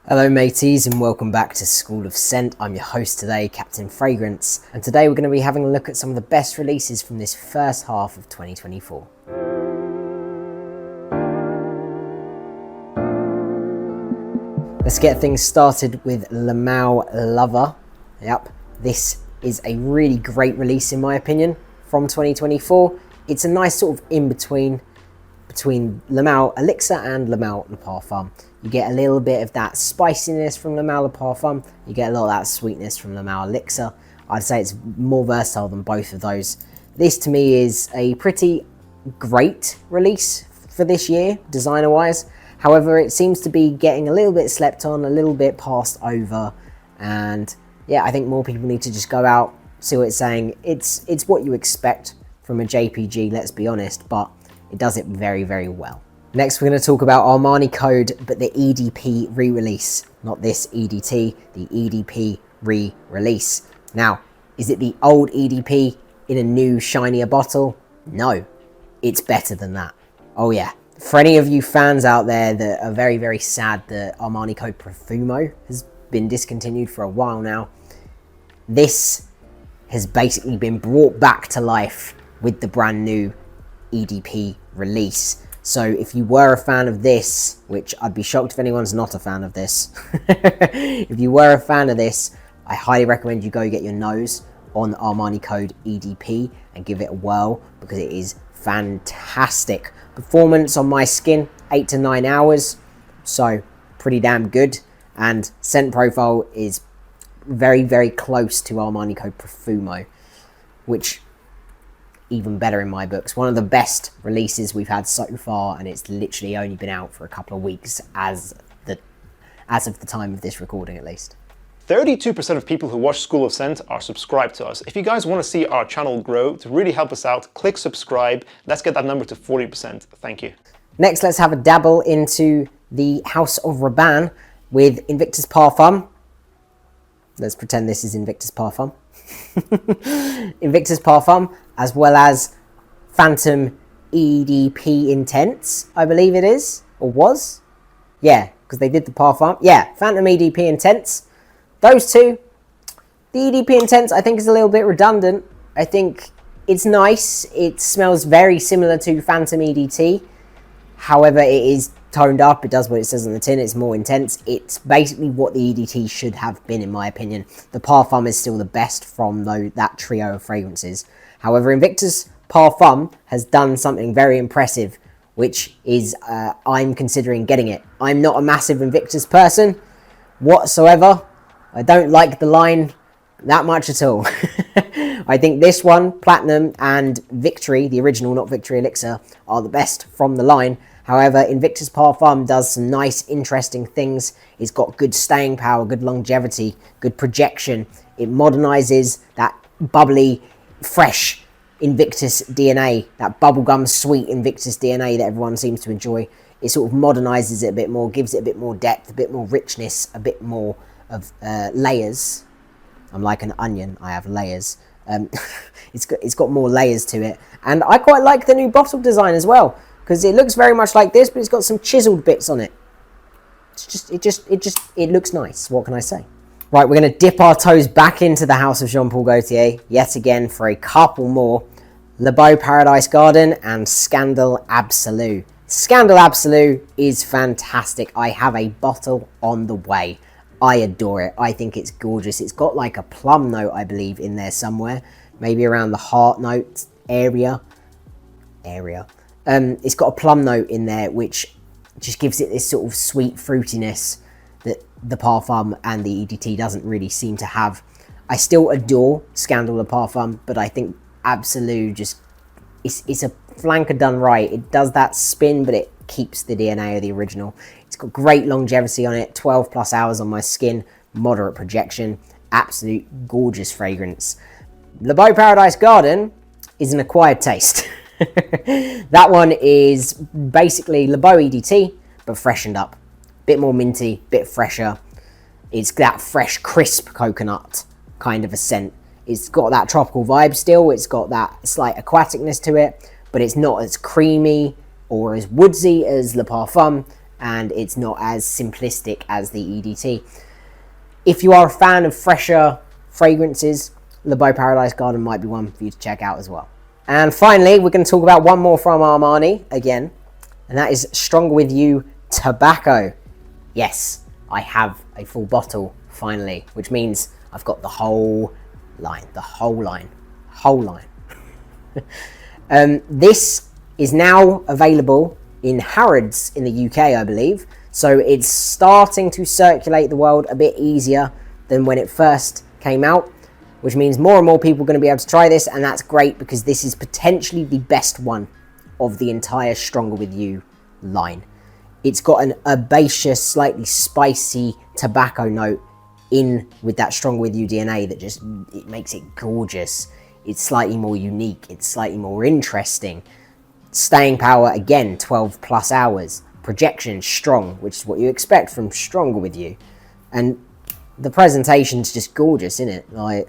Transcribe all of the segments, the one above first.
Hello mateys and welcome back to School of Scent. I'm your host today, Captain Fragrance, and today we're going to be having a look at some of the best releases from this first half of 2024. Let's get things started with Le Male Lover. Yep, this is a really great release in my opinion from 2024. It's a nice sort of in-between between Le Male Elixir and Le Male Parfum. You get a little bit of that spiciness from Le Male Parfum. You get a lot of that sweetness from Le Male Elixir. I'd say it's more versatile than both of those. This to me is a pretty great release for this year, designer wise. However, it seems to be getting a little bit slept on, a little bit passed over. And yeah, I think more people need to just go out, see what it's saying. It's what you expect from a JPG, let's be honest, but it does it very, very well. Next, we're going to talk about Armani Code, but the EDP re-release. Not this EDT, the EDP re-release. Now, is it the old EDP in a new, shinier bottle? No, it's better than that. Oh yeah. For any of you fans out there that are very, very sad that Armani Code Profumo has been discontinued for a while now, this has basically been brought back to life with the brand new EDP release. So if you were a fan of this, which I'd be shocked if anyone's not a fan of this, if you were a fan of this, I highly recommend you go get your nose on Armani Code EDP and give it a whirl because it is fantastic. Performance on my skin, 8 to 9 hours, so pretty damn good. And scent profile is very, very close to Armani Code Profumo, which even better in my books. One of the best releases we've had so far, and it's literally only been out for a couple of weeks as of the time of this recording at least. 32% of people who watch School of Scent are subscribed to us. If you guys want to see our channel grow, to really help us out, click subscribe. Let's get that number to 40%. Thank you. Next, let's have a dabble into the House of Rabanne with Invictus Parfum. Let's pretend this is Invictus Parfum. Invictus Parfum, as well as Phantom EDP Intense, I believe it is, or was. Yeah, because they did the Parfum. Yeah, Phantom EDP Intense. Those two. The EDP Intense, I think, is a little bit redundant. I think it's nice. It smells very similar to Phantom EDT. However, it is toned up. It does what it says on the tin. It's more intense. It's basically what the EDT should have been, in my opinion. The Parfum is still the best from that trio of fragrances. However, Invictus Parfum has done something very impressive, which is I'm considering getting it. I'm not a massive Invictus person whatsoever. I don't like the line that much at all. I think this one, Platinum and Victory, the original, not Victory Elixir, are the best from the line. However, Invictus Parfum does some nice, interesting things. It's got good staying power, good longevity, good projection. It modernizes that bubbly, fresh Invictus DNA, that bubblegum sweet Invictus DNA that everyone seems to enjoy. It sort of modernizes it a bit more, gives it a bit more depth, a bit more richness, a bit more of layers. I'm like an onion, I have layers. It's got more layers to it. And I quite like the new bottle design as well, because it looks very much like this, but it's got some chiseled bits on it. It looks nice. What can I say? Right, we're going to dip our toes back into the house of Jean-Paul Gaultier yet again for a couple more. Le Beau Paradise Garden and Scandal Absolu. Scandal Absolu is fantastic. I have a bottle on the way. I adore it. I think it's gorgeous. It's got like a plum note, I believe, in there somewhere. Maybe around the heart note area. It's got a plum note in there, which just gives it this sort of sweet fruitiness that the Parfum and the EDT doesn't really seem to have. I still adore Scandal Le Parfum, but I think Absolu just, it's a flanker done right. It does that spin, but it keeps the DNA of the original. It's got great longevity on it, 12 plus hours on my skin, moderate projection, absolute gorgeous fragrance. Le Beau Paradise Garden is an acquired taste. That one is basically Le Beau EDT, but freshened up. Bit more minty, bit fresher. It's that fresh, crisp coconut kind of a scent. It's got that tropical vibe still. It's got that slight aquaticness to it, but it's not as creamy or as woodsy as Le Parfum. and it's not as simplistic as the EDT. If you are a fan of fresher fragrances, Le Beau Paradise Garden might be one for you to check out as well. And finally, we're going to talk about one more from Armani again, and that is Stronger With You Tobacco. Yes, I have a full bottle finally, which means I've got the whole line. This is now available in Harrods in the UK, I believe. So it's starting to circulate the world a bit easier than when it first came out, which means more and more people are going to be able to try this, and that's great because this is potentially the best one of the entire Stronger With You line. It's got an herbaceous, slightly spicy tobacco note in with that Stronger With You DNA that just, it makes it gorgeous. It's slightly more unique, it's slightly more interesting. Staying power, again, 12 plus hours. Projection, strong, which is what you expect from Stronger With You. And the presentation's just gorgeous, isn't it? Like,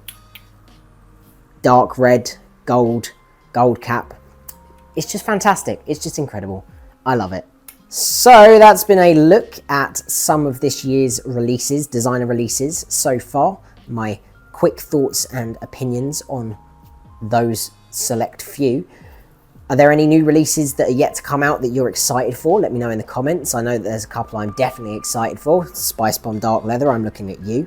dark red, gold cap. It's just fantastic. It's just incredible. I love it. So that's been a look at some of this year's releases, designer releases so far. My quick thoughts and opinions on those select few. Are there any new releases that are yet to come out that you're excited for? Let me know in the comments. I know that there's a couple I'm definitely excited for. Spice Bomb Dark Leather, I'm looking at you.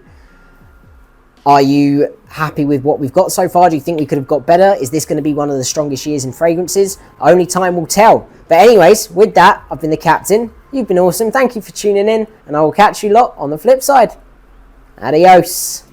Are you happy with what we've got so far? Do you think we could have got better? Is this going to be one of the strongest years in fragrances? Only time will tell. But anyways, with that, I've been the Captain. You've been awesome. Thank you for tuning in, and I will catch you lot on the flip side. Adios.